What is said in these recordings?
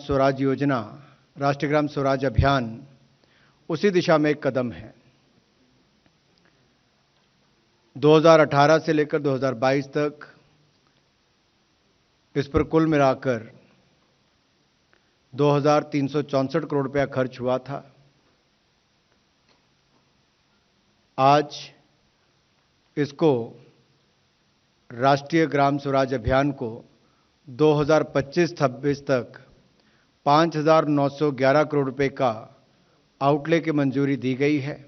स्वराज योजना, राष्ट्रीय ग्राम स्वराज अभियान उसी दिशा में एक कदम है। 2018 से लेकर 2022 तक इस पर कुल मिलाकर 2,364 करोड़ रुपया खर्च हुआ था। आज इसको राष्ट्रीय ग्राम स्वराज अभियान को 2025-26 तक 5,911 करोड़ रुपए का आउटले की मंजूरी दी गई है,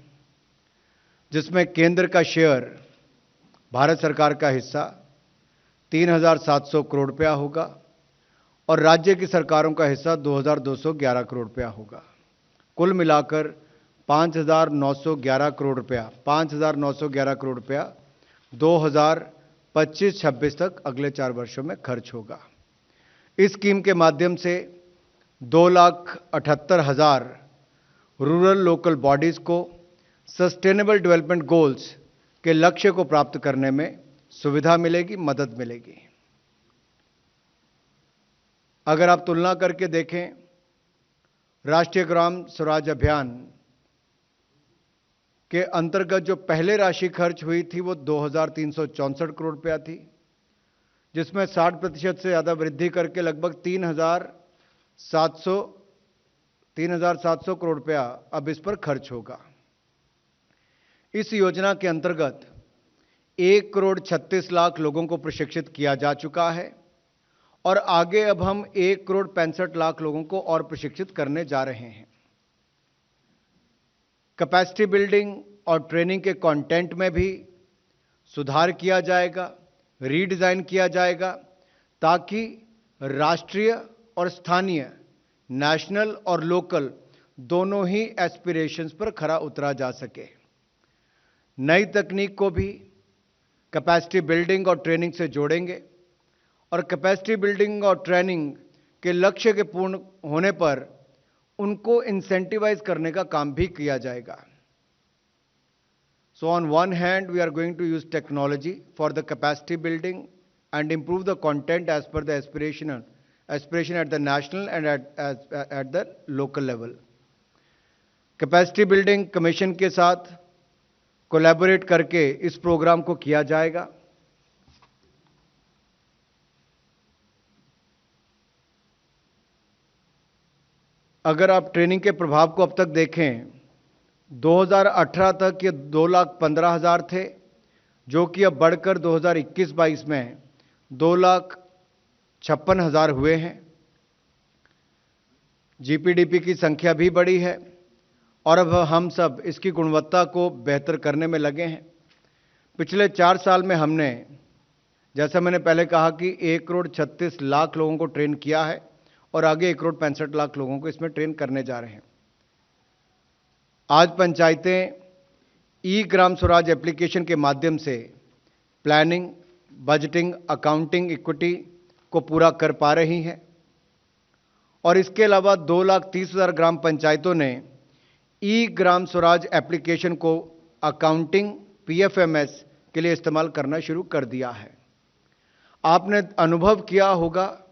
जिसमें केंद्र का शेयर, भारत सरकार का हिस्सा 3,700 करोड़ रुपया होगा और राज्य की सरकारों का हिस्सा 2,211 करोड़ रुपया होगा। कुल मिलाकर 5,911 करोड़ रुपया 2025-26 तक अगले 4 वर्षों में खर्च होगा। इस स्कीम के माध्यम से 2,78,000 रूरल लोकल बॉडीज को सस्टेनेबल डेवलपमेंट गोल्स के लक्ष्य को प्राप्त करने में सुविधा मिलेगी, मदद मिलेगी। अगर आप तुलना करके देखें, राष्ट्रीय ग्राम स्वराज अभियान के अंतर्गत जो पहले राशि खर्च हुई थी वो 2,364 करोड़ रुपया थी, जिसमें 60% से ज़्यादा वृद्धि करके लगभग 3,700 करोड़ रुपया अब इस पर खर्च होगा। इस योजना के अंतर्गत 1,36,00,000 लोगों को प्रशिक्षित किया जा चुका है और आगे अब हम 1,65,00,000 लोगों को और प्रशिक्षित करने जा रहे हैं। कैपेसिटी बिल्डिंग और ट्रेनिंग के कंटेंट में भी सुधार किया जाएगा, रीडिजाइन किया जाएगा, ताकि राष्ट्रीय और स्थानीय, नेशनल और लोकल दोनों ही एस्पिरेशंस पर खरा उतरा जा सके। नई तकनीक को भी कैपेसिटी बिल्डिंग और ट्रेनिंग से जोड़ेंगे और कैपेसिटी बिल्डिंग और ट्रेनिंग के लक्ष्य के पूर्ण होने पर उनको इंसेंटिवाइज करने का काम भी किया जाएगा। So on one hand, we are going to use technology for the capacity building and improve the content as per the aspiration at the national and at the local level. Capacity building commission के साथ collaborate करके इस programme को किया जाएगा। अगर आप training के प्रभाव को अब तक देखें, 2018 तक ये 2,15,000 थे, जो कि अब बढ़कर 2021-22 में 2,56,000 हुए हैं। जीपीडीपी की संख्या भी बढ़ी है और अब हम सब इसकी गुणवत्ता को बेहतर करने में लगे हैं। पिछले 4 साल में हमने, जैसा मैंने पहले कहा कि 1,36,00,000 लोगों को ट्रेन किया है और आगे 1,65,00,000 लोगों को इसमें ट्रेन करने जा रहे हैं। आज पंचायतें ई ग्राम स्वराज एप्लीकेशन के माध्यम से प्लानिंग, बजटिंग, अकाउंटिंग, इक्विटी को पूरा कर पा रही हैं और इसके अलावा 2,30,000 ग्राम पंचायतों ने ई ग्राम स्वराज एप्लीकेशन को अकाउंटिंग, पीएफएमएस के लिए इस्तेमाल करना शुरू कर दिया है। आपने अनुभव किया होगा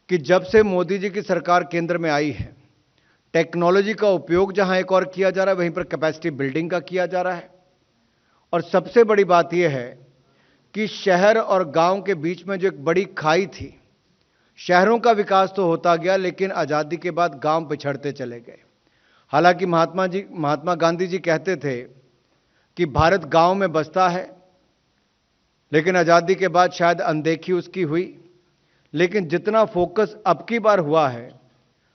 कि जब से मोदी जी की सरकार केंद्र में आई है, टेक्नोलॉजी का उपयोग जहां एक और किया जा रहा है, वहीं पर कैपेसिटी बिल्डिंग का किया जा रहा है। और सबसे बड़ी बात यह है कि शहर और गांव के बीच में जो एक बड़ी खाई थी, शहरों का विकास तो होता गया, लेकिन आज़ादी के बाद गांव पिछड़ते चले गए। हालांकि महात्मा गांधी जी कहते थे कि भारत गांव में बसता है, लेकिन आज़ादी के बाद शायद अनदेखी उसकी हुई। लेकिन जितना फोकस अब की बार हुआ है,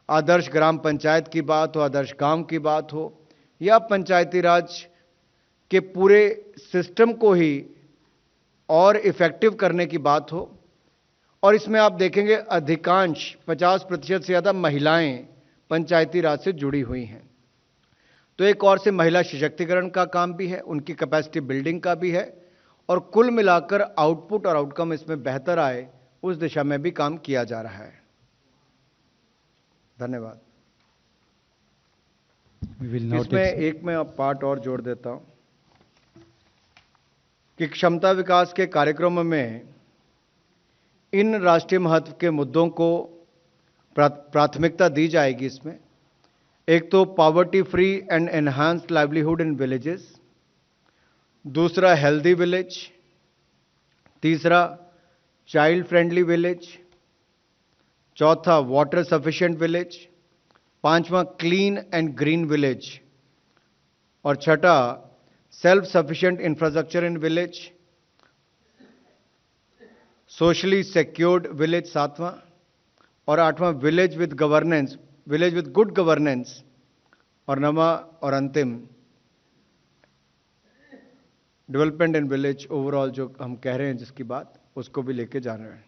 आदर्श ग्राम पंचायत की बात हो, आदर्श गांव की बात हो, या पंचायती राज के पूरे सिस्टम को ही और इफेक्टिव करने की बात हो, और इसमें आप देखेंगे अधिकांश 50% से ज़्यादा महिलाएं पंचायती राज से जुड़ी हुई हैं। तो एक और से महिला सशक्तिकरण का काम भी है, उनकी कैपेसिटी बिल्डिंग का भी है, और कुल मिलाकर आउटपुट और आउटकम इसमें बेहतर आए, उस दिशा में भी काम किया जा रहा है। धन्यवाद। इसमें एक मैं पार्ट और जोड़ देता हूं कि क्षमता विकास के कार्यक्रमों में इन राष्ट्रीय महत्व के मुद्दों को प्राथमिकता दी जाएगी इसमें। एक तो poverty free and enhanced livelihood in villages, दूसरा हेल्दी विलेज, तीसरा चाइल्ड फ्रेंडली विलेज, चौथा वाटर सफिशिएंट विलेज, पांचवा क्लीन एंड ग्रीन विलेज और छठा self sufficient infrastructure in village, socially secured village सातवां, और आठवां village with governance, village with good governance, और नवा और अंतिम डेवलपमेंट इन विलेज ओवरऑल जो हम कह रहे हैं जिसकी बात, उसको भी लेके जा रहे हैं।